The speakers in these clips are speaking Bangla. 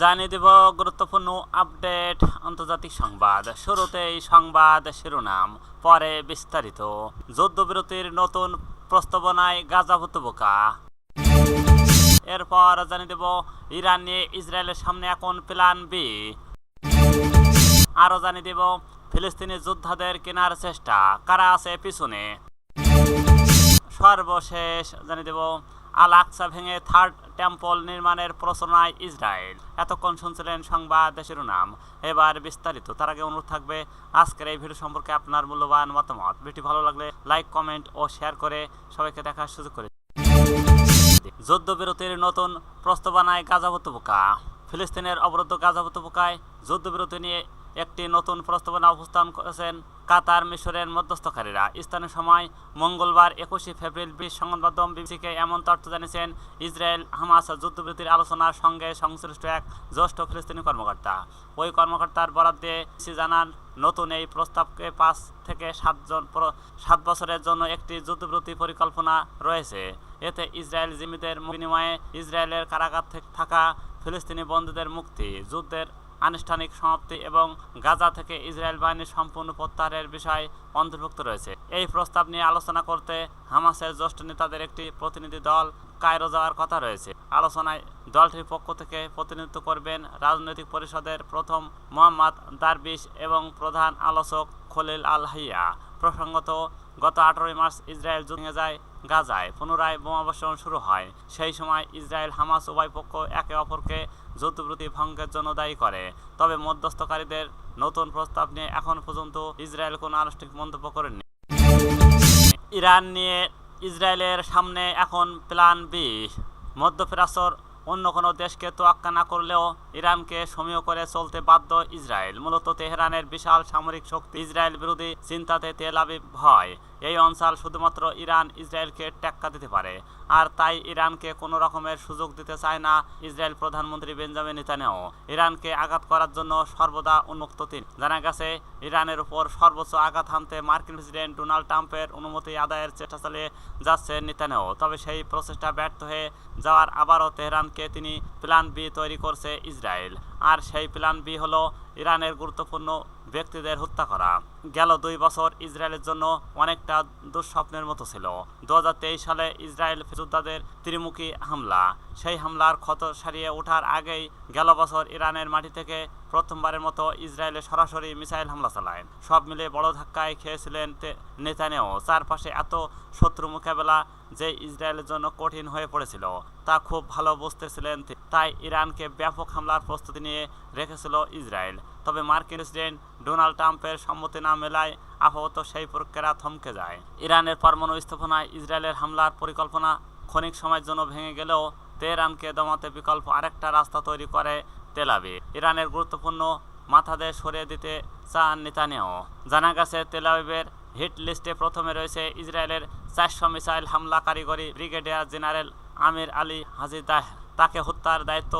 জানিয়ে দেব গুরুত্বপূর্ণ আপডেট আন্তর্জাতিক সংবাদ। শুরুতেই সংবাদ শিরোনাম, পরে বিস্তারিত। যুদ্ধবিরতির নতুন প্রস্তাবনায় গাজা উপত্যকা। এরপর জানিয়ে দেব ইরান নিয়ে ইসরায়েলের সামনে এখন প্ল্যান বি। আরও জানিয়ে দেব ফিলিস্তিনি যোদ্ধাদের কেনার চেষ্টা, কারা আছে পিছনে। সর্বশেষ জানিয়ে দেব আল আকসা ভেঙে থার্ড টেম্পল নির্মাণের প্রচারণায় ইসরায়েল। এতক্ষণ শুনছিলেন সংবাদ শিরোনাম, এবার বিস্তারিত। তার আগে অনুরোধ থাকবে আজকের এই ভিডিও সম্পর্কে আপনার মূল্যবান মতামত। ভিডিওটি ভালো লাগলে লাইক, কমেন্ট ও শেয়ার করে সবাইকে দেখার সুযোগ করে। যুদ্ধবিরতির নতুন প্রস্তাবনায় গাজা উপত্যকা। ফিলিস্তিনের অবরুদ্ধ গাজা উপত্যকায় যুদ্ধবিরতি নিয়ে একটি নতুন প্রস্তাবনা উপস্থাপন করেছেন কাতার মিশরের মধ্যস্থকারীরা। স্থানীয় সময় মঙ্গলবার 21 ফেব্রুয়ারি ব্রিটিশ সংবাদ মাধ্যম বিবিসিকে এমন তথ্য জানিয়েছেন ইসরায়েল হামাস যুদ্ধবিরতির আলোচনার সঙ্গে সংশ্লিষ্ট এক জ্যেষ্ঠ ফিলিস্তিনি কর্মকর্তা। ওই কর্মকর্তার বরাত দিয়ে জানান, নতুন এই প্রস্তাবকে 5 থেকে 7 বছরের জন্য একটি যুদ্ধবিরতি পরিকল্পনা রয়েছে। এতে ইসরায়েল জিম্মিদের বিনিময়ে ইসরায়েলের কারাগার থাকা ফিলিস্তিনি বন্দীদের মুক্তি, যুদ্ধের আনুষ্ঠানিক সমাপ্তি এবং গাজা থেকে ইসরায়েল বাহিনীর সম্পূর্ণ প্রত্যাহারের বিষয় অন্তর্ভুক্ত রয়েছে। এই প্রস্তাব নিয়ে আলোচনা করতে হামাসের জ্যেষ্ঠ নেতাদের একটি প্রতিনিধি দল কায়রো যাওয়ার কথা রয়েছে। আলোচনায় দলটির পক্ষ থেকে প্রতিনিধিত্ব করবেন রাজনৈতিক পরিষদের প্রথম মোহাম্মদ দারবিশ এবং প্রধান আলোচক খলিল আল হাইয়া। প্রসঙ্গত, গত 18 মার্চ ইসরায়েল যুদ্ধে যায় গাজায় পুনরায় বোমাবর্ষণ শুরু হয়। সেই সময় ইসরায়েল হামাস উভয় পক্ষ একে অপরকে যুদ্ধবিরতি ভঙ্গের জন্য দায়ী করে। তবে মধ্যস্থকারীদের নতুন প্রস্তাব নিয়ে এখন পর্যন্ত ইসরায়েল কোনো আনুষ্ঠানিক মন্তব্য করেনি। ইরান নিয়ে ইসরায়েলের সামনে এখন প্ল্যান বি। মধ্যপ্রাচ্যের অন্য কোনো দেশকে তোয়াক্কা না করলেও ইরানকে সমীহ করে চলতে বাধ্য ইসরায়েল। মূলত তেহরানের বিশাল সামরিক শক্তি ইসরায়েল বিরোধী চিন্তাতে তেল আবিব হয়। এই অঞ্চল শুধুমাত্র ইরান ইসরায়েলকে টেক্কা দিতে পারে, আর তাই ইরানকে কোনো রকমের সুযোগ দিতে চায় না ইসরায়েল প্রধানমন্ত্রী বেঞ্জামিন নেতানিয়াহু। ইরানকে আঘাত করার জন্য সর্বদা উন্মুক্ত তিনি। জানা গেছে, ইরানের উপর সর্বোচ্চ আঘাত হানতে মার্কিন প্রেসিডেন্ট ডোনাল্ড ট্রাম্পের অনুমতি আদায়ের চেষ্টা চালিয়ে যাচ্ছে নেতানিয়াহু। তবে সেই প্রচেষ্টা ব্যর্থ হয়ে যাওয়ার আবারও তেহরানকে তিনি প্ল্যান বি তৈরি করছে ইসরায়েল। আর সেই প্ল্যান বি হলো ইরানের গুরুত্বপূর্ণ ব্যক্তিদের হত্যা করা। গেল 2 বছর ইসরায়েলের জন্য অনেকটা দুঃস্বপ্নের মতো ছিল। 2023 সালে ইসরায়েল যোদ্ধাদের ত্রিমুখী হামলা, সেই হামলার ক্ষত সারিয়ে ওঠার আগেই গেল বছর ইরানের মাটি থেকে প্রথমবারের মতো ইসরায়েলে সরাসরি মিসাইল হামলা চালায়। সব মিলে বড় ধাক্কায় খেয়েছিলেন নেতানিয়াহু। চারপাশে এত শত্রু মোকাবেলা যে ইসরায়েলের জন্য কঠিন হয়ে পড়েছিল তা খুব ভালো বুঝতেছিলেন। তাই ইরানকে ব্যাপক হামলার প্রস্তুতি নিয়ে রেখেছিল ইসরায়েল। তবে মার্কিন প্রেসিডেন্ট ডোনাল্ড ট্রাম্পের সম্মতি না মেলায় আপাতত সেই প্রক্রিয়া থমকে যায়। ইরানের পরমাণু স্থাপনায় ইসরায়েলের হামলার পরিকল্পনা ক্ষণিক সময়ের জন্য ভেঙে গেলেও তেহরানকে দমাতে বিকল্প আরেকটা রাস্তা তৈরি করে তেল আবিব। ইরানের গুরুত্বপূর্ণ মাথাদের সরিয়ে দিতে চান নেতানিয়াহু। জানা গেছে, তেল আবিবের হিট লিস্টে প্রথমে রয়েছে ইসরায়েলের 400 মিসাইল হামলা কারিগরি ব্রিগেডিয়ার জেনারেল আমির আলী হাজিদাহ। তাকে হত্যার দায়িত্ব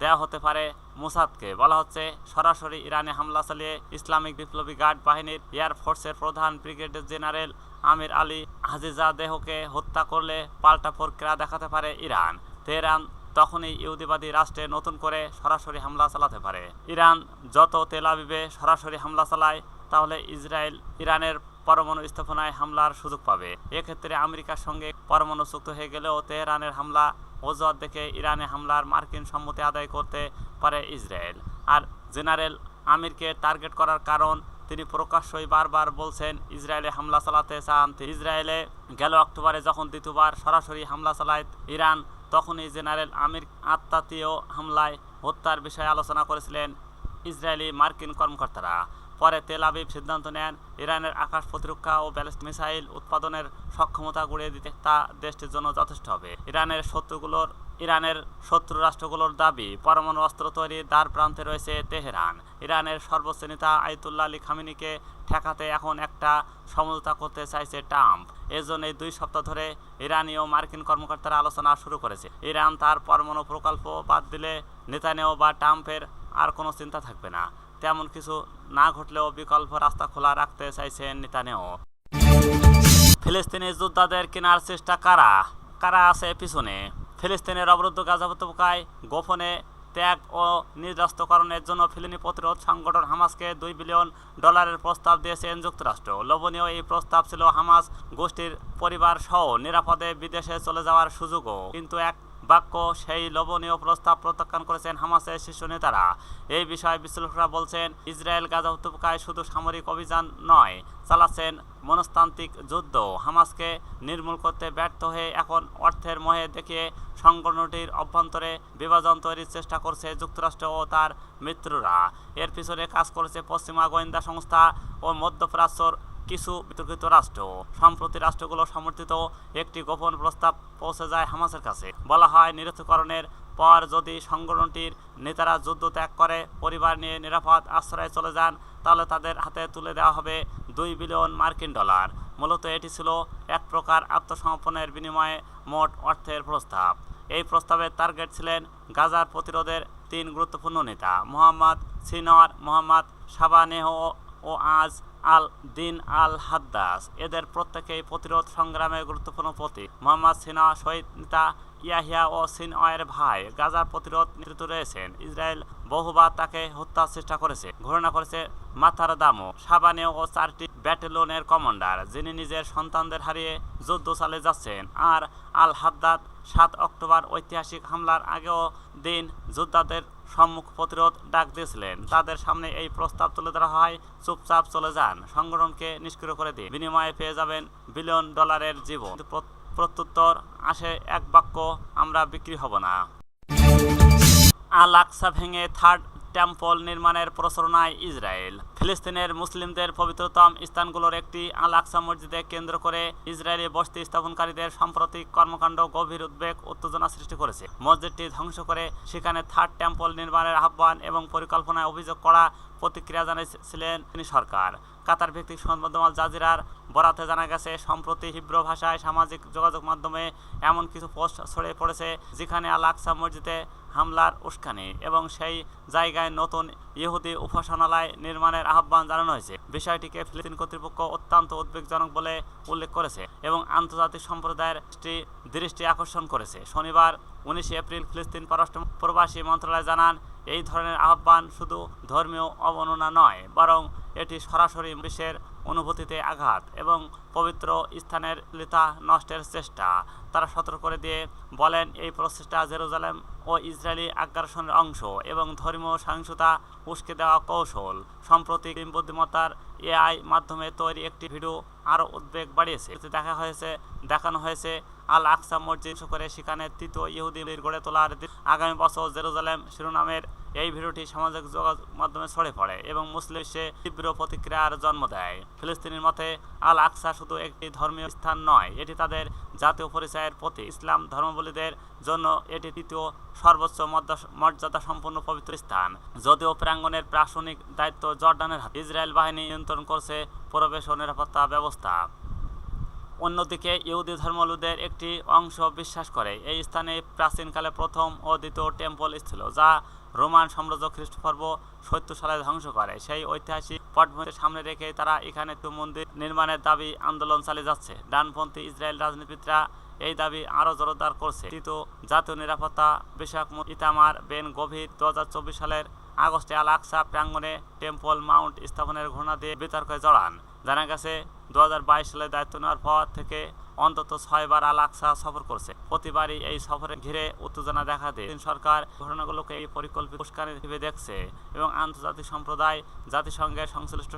দেওয়া হতে পারে মোসাদকে। বলা হচ্ছে, সরাসরি ইরানে হামলা চালিয়ে ইসলামিক বিপ্লবী গার্ড বাহিনীর এয়ারফোর্সের প্রধান ব্রিগেডিয়ার জেনারেল আমির আলী হাজিজাদেহকে হত্যা করলে পাল্টা প্রক্রিয়া দেখাতে পারে ইরান। তেহরান তখনই ইহুদিবাদী রাষ্ট্রে নতুন করে সরাসরি হামলা চালাতে পারে। ইরান যত তেল আবিবে সরাসরি হামলা চালায়, তাহলে ইসরায়েল ইরানের পরমাণু স্থাপনায় হামলার সুযোগ পাবে। এক্ষেত্রে আমেরিকার সঙ্গে পরমাণু চুক্তি হয়ে গেলেও তেহরানের হামলা অজুহাত দেখে ইরানে হামলার মার্কিন সম্মতি আদায় করতে পারে ইসরায়েল। আর জেনারেল আমিরকে টার্গেট করার কারণ, তিনি প্রকাশ্যই বারবার বলছেন ইসরায়েলে হামলা চালাতে চান। ইসরায়েলে গেল অক্টোবরে যখন দ্বিতীয়বার সরাসরি হামলা চালায় ইরান, তখনই জেনারেল আমির আত্মাতীয় হামলায় হত্যার বিষয়ে আলোচনা করেছিলেন ইসরায়েলি মার্কিন কর্মকর্তারা। পরে তেল আবিব সিদ্ধান্ত নেন ইরানের আকাশ প্রতিরক্ষা ও ব্যালিস্টিক মিসাইল উৎপাদনের সক্ষমতা গড়িয়ে দিতে তা দেশটির জন্য যথেষ্ট হবে। ইরানের শত্রু রাষ্ট্রগুলোর দাবি, পরমাণু অস্ত্র তৈরির দ্বার প্রান্তে রয়েছে তেহরান। ইরানের সর্বোচ্চ নেতা আয়াতুল্লাহ আলী খামেনিকে ঠেকাতে এখন একটা সমঝোতা করতে চাইছে ট্রাম্প। এজন্যই 2 সপ্তাহ ধরে ইরানি ও মার্কিন কর্মকর্তারা আলোচনা শুরু করেছে। ইরান তার পরমাণু প্রকল্প বাদ দিলে নেতানিয়াহু বা ট্রাম্পের আর কোনো চিন্তা থাকবে না। তেমন কিছু না ঘটলেও বিকল্প রাস্তা খোলা রাখতে চাইছেন নেতানিয়াহু। ফিলিস্তিনি যোদ্ধাদের কেনার চেষ্টা, কারা আছে পিছনে। ফিলিস্তিনের অবরুদ্ধ গাজা উপত্যকায় গোপনে ত্যাগ ও নিরস্ত্রকরণের জন্য ফিলিস্তিনি প্রতিরোধ সংগঠন হামাসকে $2 বিলিয়ন প্রস্তাব দিয়েছেন যুক্তরাষ্ট্র। লোভনীয় এই প্রস্তাব ছিল হামাস গোষ্ঠীর পরিবার সহ নিরাপদে বিদেশে চলে যাওয়ার সুযোগও, কিন্তু এক বাক্য সেই লোভনীয় প্রস্তাব প্রত্যাখ্যান করেছেন হামাসের শীর্ষ নেতারা। এই বিষয়ে বিশ্লেষকরা বলছেন, ইসরায়েল গাজা উপত্যকায় শুধু সামরিক অভিযান নয়, চালাচ্ছেন মনস্তান্ত্রিক যুদ্ধ। হামাসকে নির্মূল করতে ব্যর্থ হয়ে এখন অর্থের মোহে দেখিয়ে সংগঠনটির অভ্যন্তরে বিভাজন তৈরির চেষ্টা করছে যুক্তরাষ্ট্র ও তার মিত্ররা। এর পিছনে কাজ করেছে পশ্চিমা গোয়েন্দা সংস্থা ও মধ্যপ্রাচ্যর কিছু বিতর্কিত রাষ্ট্র। সম্প্রতি রাষ্ট্রগুলো সমর্থিত একটি গোপন প্রস্তাব পৌঁছে যায় হামাসের কাছে। বলা হয়, নিরস্ত্রীকরণের পর যদি সংগঠনটির নেতারা যুদ্ধ ত্যাগ করে পরিবার নিয়ে নিরাপদ আশ্রয়ে চলে যান, তাহলে তাদের হাতে তুলে দেওয়া হবে $2 বিলিয়ন। মূলত এটি ছিল এক প্রকার আত্মসমর্পণের বিনিময়ে মোট অর্থের প্রস্তাব। এই প্রস্তাবের টার্গেট ছিলেন গাজার প্রতিরোধের 3 গুরুত্বপূর্ণ নেতা, মোহাম্মদ সিনওয়ার, মোহাম্মদ সাবানেহ ও আজ আল দিন আল হাদ্দাস। এদের প্রত্যেকেই প্রতিরোধ সংগ্রামের গুরুত্বপূর্ণ প্রতীক। মোহাম্মদ সিনওয়ার শহীদ নেতা ইয়াহিয়া ও সিনওয়ারের ভাই, গাজার প্রতিরোধ নেতৃত্বে রয়েছেন। ইসরায়েল বহুবার তাকে হত্যার চেষ্টা করেছে, ঘোষণা করেছে মাথার দামও। সাবানেহ ও 4টি ব্যাটালিয়নের কমান্ডার, যিনি নিজের সন্তানদের হারিয়ে যুদ্ধ চালিয়ে যাচ্ছেন। আর আল হাদ্দাদ 7 অক্টোবর ঐতিহাসিক হামলার আগেও দিন যোদ্ধাদের সম্মুখ প্রতিরোধ ডাক দিয়েছিলেন। তাদের সামনে এই প্রস্তাব তুলে ধরা হয়, চুপচাপ চলে যান, সংগঠনকে নিষ্ক্রিয় করে দিন, বিনিময়ে পেয়ে যাবেন $1 বিলিয়ন জীবন। প্রত্যুত্তর আসে এক বাক্য, আমরা বিক্রি হব না। আল আকসা ভেঙে থার্ড টেম্পল নির্মাণের প্রচারণায় ইসরায়েল। ফিলিস্তিনের মুসলিমদের পবিত্রতম স্থানগুলোর একটি আল আকসা মসজিদে কেন্দ্র করে ইসরায়েলি বসতি স্থাপনকারীদের সাম্প্রতিক কর্মকাণ্ড গভীর উদ্বেগ উত্তেজনা সৃষ্টি করেছে। মসজিদটি ধ্বংস করে সেখানে থার্ড টেম্পল নির্মাণের আহ্বান এবং পরিকল্পনায় অভিযোগ করা প্রতিক্রিয়া জানিয়েছিলেন তিনি সরকার। কাতার ভিত্তিক সংবাদ মাধ্যম আল জাজিরার বরাতে জানা গেছে, সম্প্রতি হিব্রু ভাষায় সামাজিক যোগাযোগ মাধ্যমে এমন কিছু পোস্ট ছড়িয়ে পড়েছে যেখানে আল আকসা মসজিদে হামলার উস্কানি এবং সেই জায়গায় নতুন ইহুদি উপাসনালয় নির্মাণের আহ্বান জানানো হয়েছে। বিষয়টিকে ফিলিস্তিন কর্তৃপক্ষ অত্যন্ত উদ্বেগজনক বলে উল্লেখ করেছে এবং আন্তর্জাতিক সম্প্রদায়ের দৃষ্টি আকর্ষণ করেছে। শনিবার 19 এপ্রিল ফিলিস্তিন পররাষ্ট্র প্রবাসী মন্ত্রণালয় জানান, এই ধরনের আহ্বান শুধু ধর্মীয় অবমাননা নয়, বরং এটি সরাসরি বিশ্বের অনুভূতিতে আঘাত এবং পবিত্র স্থানের লিতা নষ্টের চেষ্টা। তারা সতর্ক করে দিয়ে বলেন, এই প্রচেষ্টা জেরুজালেম ও ইসরায়েলি আগ্রাসনের অংশ এবং ধর্মীয় সহিংসতা উস্কে দেওয়া কৌশল। সম্প্রতি বুদ্ধিমত্তার AI মাধ্যমে তৈরি একটি ভিডিও আরও উদ্বেগ বাড়িয়েছে। এতে দেখানো হয়েছে আল আকসা মসজিদ করে সেখানে তৃতীয় ইহুদি গড়ে তোলার আগামী বছর জেরুজালেম শিরোনামের এই ভিডিওটি সামাজিক যোগাযোগ মাধ্যমে ছড়িয়ে পড়ে এবং মুসলিম বিশ্বে তীব্র প্রতিক্রিয়ার জন্ম দেয়। ফিলিস্তিনের মতে আল আকসা শুধু একটি ধর্মীয় স্থান নয়, এটি তাদের জাতীয় পরিচয়ের প্রতীক। ইসলাম ধর্মাবলম্বীদের জন্য এটি তৃতীয় সর্বোচ্চ মর্যাদা সম্পন্ন পবিত্র স্থান। যদিও প্রাঙ্গণের প্রশাসনিক দায়িত্ব জর্ডানের হাতে, ইসরায়েল বাহিনী নিয়ন্ত্রণ করছে প্রবেশ ও নিরাপত্তা ব্যবস্থা। অন্যদিকে ইহুদি ধর্মাবলম্বীদের একটি অংশ বিশ্বাস করে এই স্থানে প্রাচীনকালে প্রথম ও দ্বিতীয় টেম্পল ছিল, যা রোমান সাম্রাজ্য খ্রিস্টপূর্ব 70 সালে ধ্বংস করে। সেই ঐতিহাসিক পটভূমিকে সামনে রেখে তারা এখানে মন্দির নির্মাণের দাবি আন্দোলন চালিয়ে যাচ্ছে। ডানপন্থী ইসরায়েল রাজনীতিবিদরা এই দাবি আরও জোরদার করছে। তৃতীয় জাতীয় নিরাপত্তা বিষয়ক ইতামার বেন গভীর 2024 সালের আগস্টে আল আকসা প্রাঙ্গণে টেম্পল মাউন্ট স্থাপনের ঘোষণা দিয়ে বিতর্কে জড়ান। জানা গেছে 2022 সালে দায়িত্ব নেওয়ার পর থেকে অন্তত 6 বার আল আকসা সফর করছে। প্রতিবারই এই সফরে ঘিরে উত্তেজনা দেখা দেয়। সরকার ঘটনাগুলোকে এই পরিকল্পিত উস্কানি হিসেবে দেখছে এবং আন্তর্জাতিক সম্প্রদায় জাতিসংঘের সংশ্লিষ্ট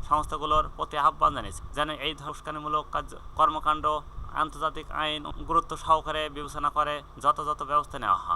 সংস্থাগুলোর প্রতি আহ্বান জানিয়েছে যেন এই উস্কানিমূলক কর্মকাণ্ড আন্তর্জাতিক আইন গুরুত্ব সহকারে বিবেচনা করে যথাযথ ব্যবস্থা নেওয়া হয়।